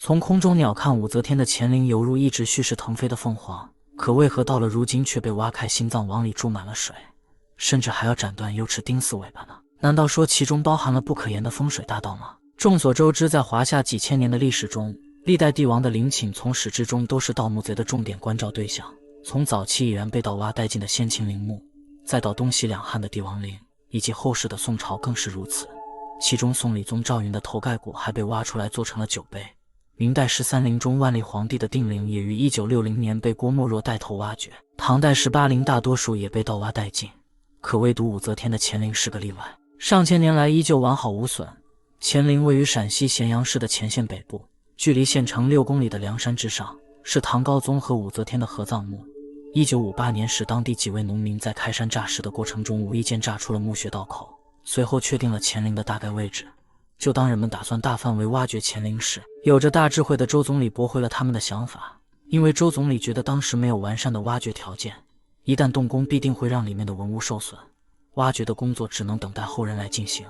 從空中鳥瞰武則天的乾陵，猶如一直蓄勢騰飛的鳳凰，可為何到了如今卻被挖開心臟，往裡注滿了水，甚至還要斬斷右翅釘死尾巴呢？難道說其中包含了不可言的風水大道嗎？眾所周知，在華夏幾千年的歷史中，歷代帝王的陵寢從始至終都是盜墓賊的重點關照對象。從早期已然被盜挖殆盡的先秦陵墓，再到東西兩漢的帝王陵，以及後世的宋朝更是如此。其中宋理宗趙雲的头蓋骨還被挖出來做成了酒杯。明代13陵中万历皇帝的定陵也於1960年被郭沫若带头挖掘。唐代18陵大多數也被盜挖殆盡，可唯獨武則天的乾陵是個例外，上千年來依舊完好無損。乾陵位於陝西咸陽市的乾縣北部，距離縣城6公里的梁山之上，是唐高宗和武則天的合葬墓。1958年時，當地幾位農民在開山炸石的過程中无意間炸出了墓穴道口，隨後確定了乾陵的大概位置。就當人們打算大範圍挖掘乾陵時，有着大智慧的周總理駁回了他們的想法，因為周总理覺得當時沒有完善的挖掘條件，一旦動工必定會讓裡面的文物受損，挖掘的工作只能等待後人來進行。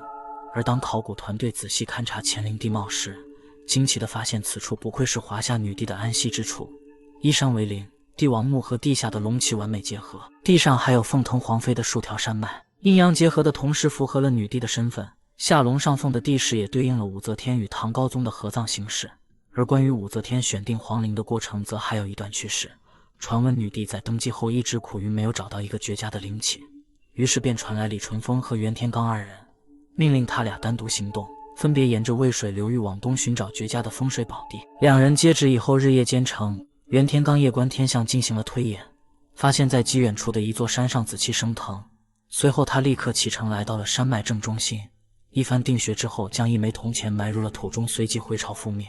而當考古團隊仔細勘察乾陵地貌時，驚奇地發現此處不愧是华夏女帝的安息之處，依山為陵，帝王墓和地下的龍旗完美結合，地上還有凤騰凰飛的數條山脈，陰陽結合的同時符合了女帝的身份。下龍上鳳的地勢也對應了武則天與唐高宗的合葬形式。而關於武則天選定皇陵的過程則還有一段趣事。傳聞女帝在登基後一直苦於沒有找到一個絕佳的陵寢，於是便傳來李淳風和袁天罡二人，命令他倆單獨行動，分別沿着渭水流域往東尋找絕佳的風水寶地。兩人接旨以後日夜兼程，袁天罡夜觀天象進行了推演，發現在極遠處的一座山上紫氣升騰。隨後他立刻啟程來到了山脈正中心，一番定穴之後，將一枚銅錢埋入了土中，隨即回朝覆滅。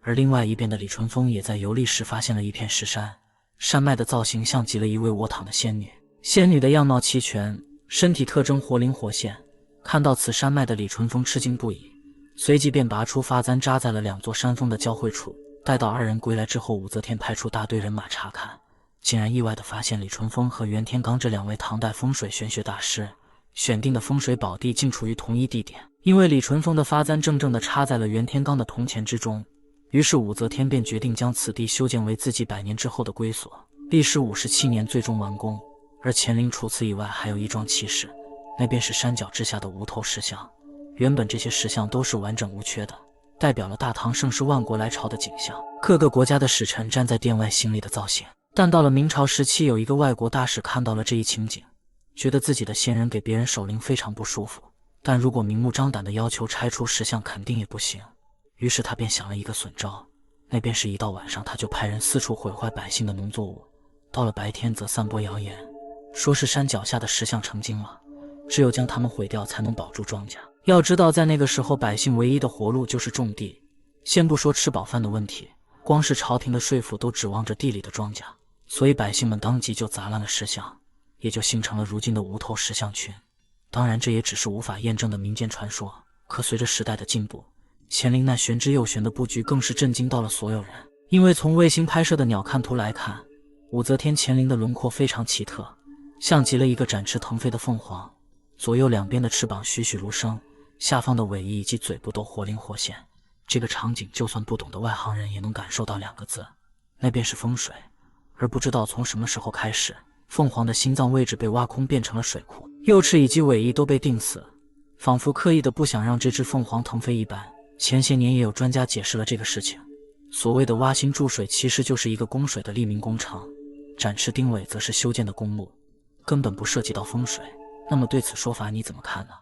而另外一邊的李淳風也在游歷時發現了一片石山，山脈的造型像極了一位臥躺的仙女。仙女的樣貌齊全，身體特徵活靈活現。看到此山脈的李淳風吃驚不已，隨即便拔出发簪扎在了兩座山峰的交匯處。待到二人歸來之後，武則天派出大队人馬查看，竟然意外地發现李淳風和袁天罡這兩位唐代風水玄學大師選定的風水寶地竟處於同一地點。因為李淳風的发簪正正地插在了袁天罡的銅錢之中，於是武則天便決定將此地修建為自己100年之後的歸所。歷時57年最終完工。而乾陵除此以外還有一樁奇事，那便是山腳之下的無頭石像。原本這些石像都是完整無缺的，代表了大唐盛世万國來朝的景象，各個國家的使臣站在殿外行禮的造型。但到了明朝時期，有一個外國大使看到了這一情景，覺得自己的先人給別人守靈非常不舒服，但如果明目張膽地要求拆除石像肯定也不行。於是他便想了一個損招，那便是一到晚上他就派人四處毀壞百姓的農作物，到了白天則散播謠言，說是山腳下的石像成精了，只有將它們毀掉才能保住莊稼。要知道在那個時候，百姓唯一的活路就是種地，先不說吃飽飯的問題，光是朝廷的稅賦都指望着地裡的莊稼，所以百姓們當即就砸爛了石像，也就形成了如今的无頭石像群。當然這也只是無法驗證的民間傳說，可隨着時代的進步，乾陵那玄之又玄的布局更是震驚到了所有人。因為從衛星拍攝的鸟瞰圖來看，武則天乾陵的輪廓非常奇特，像極了一個展翅騰飛的鳳凰，左右兩邊的翅膀栩栩如生，下方的尾翼以及嘴部都活灵活现。這個場景就算不懂的外行人也能感受到2個字，那便是風水。而不知道從什麼時候開始，鳳凰的心臟位置被挖空變成了水庫，右翅以及尾翼都被釘死，仿佛刻意的不想讓這只鳳凰騰飛一般。前些年也有專家解釋了這個事情，所謂的挖心注水其實就是一個供水的利民工程，展翅釘尾則是修建的公路，根本不涉及到風水。那麼對此說法你怎麼看呢？